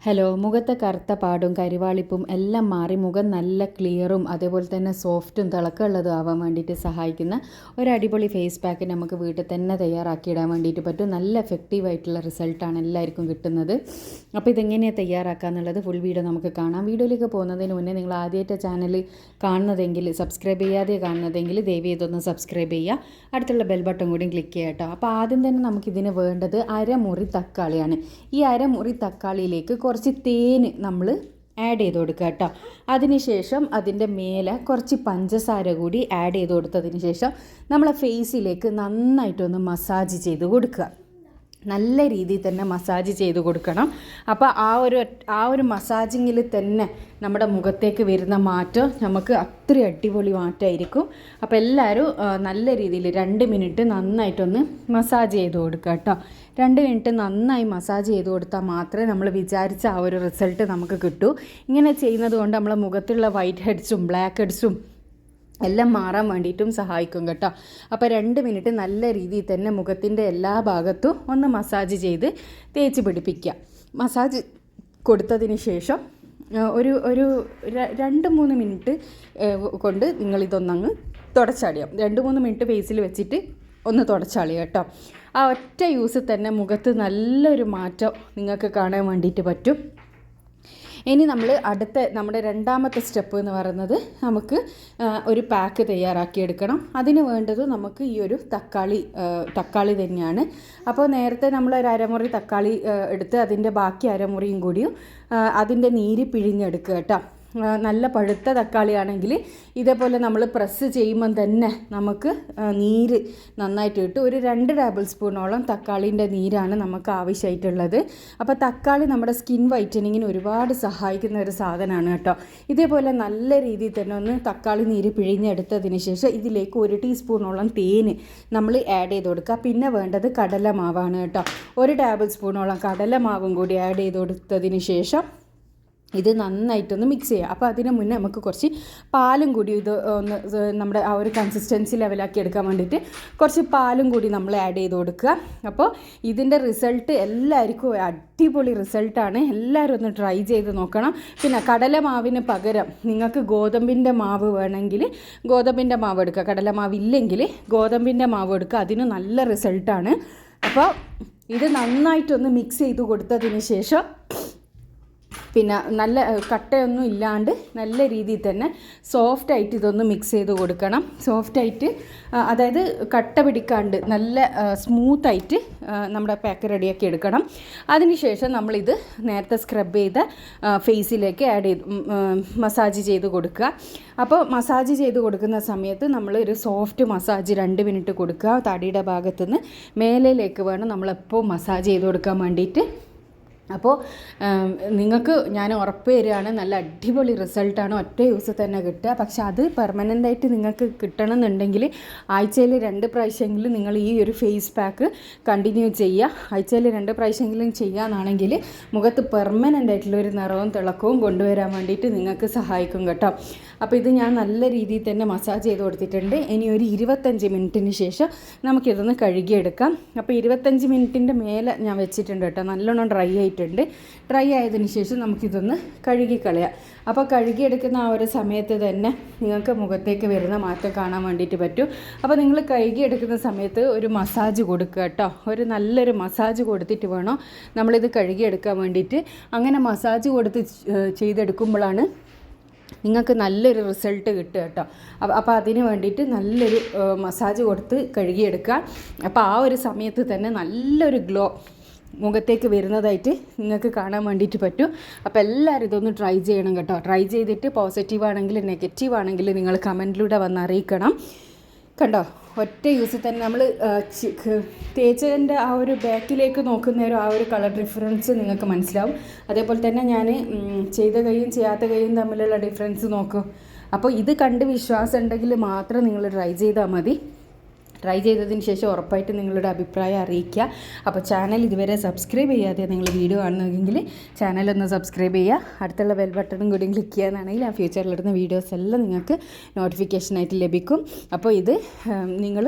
Hello, മുഖത്തെ കറുത്ത പാടും കരിവാളിപ്പും എല്ലാം മാറി മുഖം നല്ല ക്ലിയറും അതേപോലെ തന്നെ സോഫ്റ്റും തിളക്കമുള്ളതും ആവാൻ വേണ്ടിയിട്ട് സഹായിക്കുന്ന ഒരു അടിപൊളി ഫേസ് പാക്ക് നമുക്ക് വീട്ടിൽ തന്നെ തയ്യാറാക്കിയിടാൻ വേണ്ടിയിട്ട് പറ്റും. നല്ല എഫക്റ്റീവായിട്ടുള്ള റിസൾട്ടാണ് എല്ലാവർക്കും കിട്ടുന്നത്. അപ്പോൾ ഇതെങ്ങനെയാണ് തയ്യാറാക്കുക എന്നുള്ളത് ഫുൾ വീഡിയോ നമുക്ക് കാണാം. വീഡിയോയിലേക്ക് പോകുന്നതിന് മുന്നേ നിങ്ങൾ ആദ്യമായിട്ട് ചാനൽ കാണുന്നതെങ്കിൽ, സബ്സ്ക്രൈബ് ചെയ്യാതെ കാണുന്നതെങ്കിൽ ദയവ് ചെയ്തൊന്ന് സബ്സ്ക്രൈബ് ചെയ്യുക. അടുത്തുള്ള ബെൽ ബട്ടൺ കൂടി ക്ലിക്ക് ചെയ്യുക കേട്ടോ. അപ്പോൾ ആദ്യം തന്നെ നമുക്കിതിന് വേണ്ടത് അരമുറി തക്കാളിയാണ്. ഈ അരമുറി തക്കാളിയിലേക്ക് കുറച്ച് തേന് നമ്മൾ ആഡ് ചെയ്ത് കൊടുക്കുക കേട്ടോ. അതിനുശേഷം അതിൻ്റെ മേലെ കുറച്ച് പഞ്ചസാര കൂടി ആഡ് ചെയ്ത് കൊടുത്തതിന് ശേഷം നമ്മളെ ഫേസിലേക്ക് നന്നായിട്ടൊന്ന് മസാജ് ചെയ്ത് കൊടുക്കുക. നല്ല രീതിയിൽ തന്നെ മസാജ് ചെയ്ത് കൊടുക്കണം. അപ്പോൾ ആ ഒരു മസാജിങ്ങിൽ തന്നെ നമ്മുടെ മുഖത്തേക്ക് വരുന്ന മാറ്റം നമുക്ക് അത്രയും അടിപൊളി മാറ്റമായിരിക്കും. അപ്പോൾ എല്ലാവരും നല്ല രീതിയിൽ 2 മിനിറ്റ് നന്നായിട്ടൊന്ന് മസാജ് ചെയ്ത് കൊടുക്കുക കേട്ടോ. 2 മിനിറ്റ് നന്നായി മസാജ് ചെയ്ത് കൊടുത്താൽ മാത്രമേ നമ്മൾ വിചാരിച്ച ആ ഒരു റിസൾട്ട് നമുക്ക് കിട്ടൂ. ഇങ്ങനെ ചെയ്യുന്നത് കൊണ്ട് നമ്മളെ മുഖത്തുള്ള വൈറ്റ് ഹെഡ്സും ബ്ലാക്ക് ഹെഡ്സും എല്ലാം മാറാൻ വേണ്ടിയിട്ടും സഹായിക്കും കേട്ടോ. അപ്പോൾ 2 മിനിറ്റ് നല്ല രീതിയിൽ തന്നെ മുഖത്തിൻ്റെ എല്ലാ ഭാഗത്തും ഒന്ന് മസാജ് ചെയ്ത് തേച്ച് പിടിപ്പിക്കുക. മസാജ് കൊടുത്തതിന് ശേഷം ഒരു 2-3 മിനിറ്റ് കൊണ്ട് നിങ്ങളിതൊന്നങ്ങ് തുടച്ചാടിയാം. 2-3 മിനിറ്റ് ഫേസിൽ വെച്ചിട്ട് ഒന്ന് തുടച്ചാളിയ കേട്ടോ. ആ ഒറ്റ യൂസ് തന്നെ മുഖത്ത് നല്ലൊരു മാറ്റം നിങ്ങൾക്ക് കാണാൻ വേണ്ടിയിട്ട് പറ്റും. ഇനി നമ്മൾ നമ്മുടെ രണ്ടാമത്തെ സ്റ്റെപ്പ് എന്ന് പറയുന്നത് നമുക്ക് ഒരു പാക്ക് തയ്യാറാക്കിയെടുക്കണം. അതിന് വേണ്ടത് നമുക്ക് ഈ ഒരു തക്കാളി തന്നെയാണ്. അപ്പോൾ നേരത്തെ നമ്മൾ ഒരു അരമുറി തക്കാളി എടുത്ത് അതിൻ്റെ ബാക്കി അരമുറിയും കൂടിയും അതിൻ്റെ നീര് പിഴിഞ്ഞെടുക്കുക കേട്ടോ. നല്ല പഴുത്ത തക്കാളിയാണെങ്കിൽ ഇതേപോലെ നമ്മൾ പ്രസ് ചെയ്യുമ്പം തന്നെ നമുക്ക് നീര് നന്നായിട്ട് കിട്ടും. ഒരു 2 ടേബിൾ സ്പൂണോളം തക്കാളീൻ്റെ നീരാണ് നമുക്ക് ആവശ്യമായിട്ടുള്ളത്. അപ്പോൾ തക്കാളി നമ്മുടെ സ്കിൻ വൈറ്റനിങ്ങിന് ഒരുപാട് സഹായിക്കുന്ന ഒരു സാധനമാണ് കേട്ടോ. ഇതേപോലെ നല്ല രീതിയിൽ തന്നെ ഒന്ന് തക്കാളി നീര് പിഴിഞ്ഞെടുത്തതിന് ശേഷം ഇതിലേക്ക് 1 ടീസ്പൂണോളം തേന് നമ്മൾ ആഡ് ചെയ്ത് കൊടുക്കുക. പിന്നെ വേണ്ടത് കടലമാവാണ് കേട്ടോ. 1 ടേബിൾ സ്പൂണോളം കടലമാവും കൂടി ആഡ് ചെയ്ത് കൊടുത്തതിന് ശേഷം ഇത് നന്നായിട്ടൊന്ന് മിക്സ് ചെയ്യുക. അപ്പോൾ അതിന് മുന്നേ നമുക്ക് കുറച്ച് പാലും കൂടി ഇത് ഒന്ന് നമ്മുടെ ആ ഒരു കൺസിസ്റ്റൻസി ലെവലാക്കി എടുക്കാൻ വേണ്ടിയിട്ട് കുറച്ച് പാലും കൂടി നമ്മൾ ആഡ് ചെയ്ത് കൊടുക്കുക. അപ്പോൾ ഇതിൻ്റെ റിസൾട്ട് എല്ലാവർക്കും അടിപൊളി റിസൾട്ടാണ്. എല്ലാവരും ഒന്ന് ട്രൈ ചെയ്ത് നോക്കണം. പിന്നെ കടലമാവിന് പകരം നിങ്ങൾക്ക് ഗോതമ്പിൻ്റെ മാവ് വേണമെങ്കിൽ ഗോതമ്പിൻ്റെ മാവ് എടുക്കുക. കടലമാവില്ലെങ്കിൽ ഗോതമ്പിൻ്റെ മാവ് എടുക്കുക. അതിന് നല്ല റിസൾട്ടാണ്. അപ്പോൾ ഇത് നന്നായിട്ടൊന്ന് മിക്സ് ചെയ്ത് കൊടുത്തതിന് ശേഷം പിന്നെ നല്ല കട്ടയൊന്നും ഇല്ലാണ്ട് നല്ല രീതിയിൽ തന്നെ സോഫ്റ്റായിട്ട് ഇതൊന്ന് മിക്സ് ചെയ്ത് കൊടുക്കണം. സോഫ്റ്റായിട്ട് അതായത് കട്ട പിടിക്കാണ്ട് നല്ല സ്മൂത്തായിട്ട് നമ്മുടെ പാക്ക് റെഡിയാക്കി എടുക്കണം. അതിനുശേഷം നമ്മളിത് നേരത്തെ സ്ക്രബ് ചെയ്ത ഫേസിലേക്ക് മസാജ് ചെയ്ത് കൊടുക്കുക. അപ്പോൾ മസാജ് ചെയ്ത് കൊടുക്കുന്ന സമയത്ത് നമ്മൾ ഒരു സോഫ്റ്റ് മസാജ് 2 മിനിറ്റ് കൊടുക്കുക. തടിയുടെ ഭാഗത്തുനിന്ന് മേലിലേക്ക് വേണം നമ്മളെപ്പോൾ മസാജ് ചെയ്ത് കൊടുക്കാൻ വേണ്ടിയിട്ട്. അപ്പോൾ നിങ്ങൾക്ക് ഞാൻ ഉറപ്പ് തരികയാണ്, നല്ല അടിപൊളി റിസൾട്ടാണ് ഒറ്റ യൂസ് തന്നെ കിട്ടുക. പക്ഷെ അത് പെർമനൻ്റായിട്ട് നിങ്ങൾക്ക് കിട്ടണമെന്നുണ്ടെങ്കിൽ ആഴ്ചയിൽ 2 പ്രാവശ്യമെങ്കിലും നിങ്ങൾ ഈ ഒരു ഫേസ് പാക്ക് കണ്ടിന്യൂ ചെയ്യുക. ആഴ്ചയിൽ 2 പ്രാവശ്യമെങ്കിലും ചെയ്യാന്നാണെങ്കിൽ മുഖത്ത് പെർമനൻ്റായിട്ടുള്ളൊരു നിറവും തിളക്കവും കൊണ്ടുവരാൻ വേണ്ടിയിട്ട് നിങ്ങൾക്ക് സഹായിക്കും കേട്ടോ. അപ്പോൾ ഇത് ഞാൻ നല്ല രീതിയിൽ തന്നെ മസാജ് ചെയ്ത് കൊടുത്തിട്ടുണ്ട്. ഇനി ഒരു 25 മിനിറ്റിന് ശേഷം നമുക്കിതൊന്ന് കഴുകിയെടുക്കാം. അപ്പോൾ 25 മിനിറ്റിൻ്റെ മേലെ ഞാൻ വെച്ചിട്ടുണ്ട് കേട്ടോ. നല്ലോണം ഡ്രൈ ആയതിനു ശേഷം നമുക്കിതൊന്ന് കഴുകിക്കളയാം. അപ്പോൾ കഴുകിയെടുക്കുന്ന ആ ഒരു സമയത്ത് തന്നെ നിങ്ങൾക്ക് മുഖത്തേക്ക് വരുന്ന മാറ്റം കാണാൻ വേണ്ടിയിട്ട് പറ്റും. അപ്പോൾ നിങ്ങൾ കഴുകിയെടുക്കുന്ന സമയത്ത് ഒരു മസാജ് കൊടുക്കുക കേട്ടോ. ഒരു നല്ലൊരു മസാജ് കൊടുത്തിട്ട് വേണം നമ്മളിത് കഴുകിയെടുക്കാൻ വേണ്ടിയിട്ട്. അങ്ങനെ മസാജ് കൊടുത്ത് ചെയ്തെടുക്കുമ്പോഴാണ് നിങ്ങൾക്ക് നല്ലൊരു റിസൾട്ട് കിട്ടുക കേട്ടോ. അപ്പോൾ അതിന് വേണ്ടിയിട്ട് നല്ലൊരു മസാജ് കൊടുത്ത് കഴുകിയെടുക്കുക. അപ്പോൾ ആ ഒരു സമയത്ത് തന്നെ നല്ലൊരു ഗ്ലോ മുഖത്തേക്ക് വരുന്നതായിട്ട് നിങ്ങൾക്ക് കാണാൻ വേണ്ടിയിട്ട് പറ്റും. അപ്പോൾ എല്ലാവരും ഇതൊന്ന് ട്രൈ ചെയ്യണം കേട്ടോ. ട്രൈ ചെയ്തിട്ട് പോസിറ്റീവ് ആണെങ്കിൽ നെഗറ്റീവ് ആണെങ്കിൽ നിങ്ങൾ കമൻറ്റിലൂടെ വന്ന് അറിയിക്കണം. കണ്ടോ, ഒറ്റ യൂസിൽ തന്നെ നമ്മൾ തേച്ചതിൻ്റെ ആ ഒരു ബാക്കിലേക്ക് നോക്കുന്നേരം ആ ഒരു കളർ ഡിഫറൻസ് നിങ്ങൾക്ക് മനസ്സിലാവും. അതേപോലെ തന്നെ ഞാൻ ചെയ്ത കൈയും ചെയ്യാത്ത കൈയും തമ്മിലുള്ള ഡിഫറൻസ് നോക്കും. അപ്പോൾ ഇത് കണ്ട് വിശ്വാസം ഉണ്ടെങ്കിൽ മാത്രം നിങ്ങൾ ട്രൈ ചെയ്താൽ മതി. ട്രൈ ചെയ്തതിന് ശേഷം ഉറപ്പായിട്ട് നിങ്ങളുടെ അഭിപ്രായം അറിയിക്കുക. അപ്പോൾ ചാനൽ ഇതുവരെ സബ്സ്ക്രൈബ് ചെയ്യാതെ നിങ്ങൾ വീഡിയോ കാണുന്നെങ്കിൽ ചാനലൊന്ന് സബ്സ്ക്രൈബ് ചെയ്യുക. അടുത്തുള്ള ബെൽ ബട്ടണും കൂടി ക്ലിക്ക് ചെയ്യാനാണെങ്കിൽ ആ ഫ്യൂച്ചറിലിടുന്ന വീഡിയോസ് എല്ലാം നിങ്ങൾക്ക് നോട്ടിഫിക്കേഷനായിട്ട് ലഭിക്കും. അപ്പോൾ ഇത് നിങ്ങൾ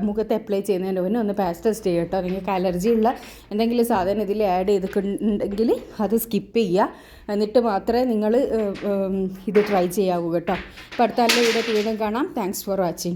മുഖത്ത് അപ്ലൈ ചെയ്യുന്നതിന് മുന്നേ ഒന്ന് പാച്ച് ടെസ്റ്റ് ചെയ്യുക കേട്ടോ. നിങ്ങൾക്ക് അലർജിയുള്ള എന്തെങ്കിലും സാധനം ഇതിൽ ആഡ് ചെയ്തിട്ടുണ്ടെങ്കിൽ അത് സ്കിപ്പ് ചെയ്യുക. എന്നിട്ട് മാത്രമേ നിങ്ങൾ ഇത് ട്രൈ ചെയ്യാവൂ കേട്ടോ. അപ്പോൾ അടുത്ത നല്ല വീഡിയോ വീണ്ടും കാണാം. Thanks for watching.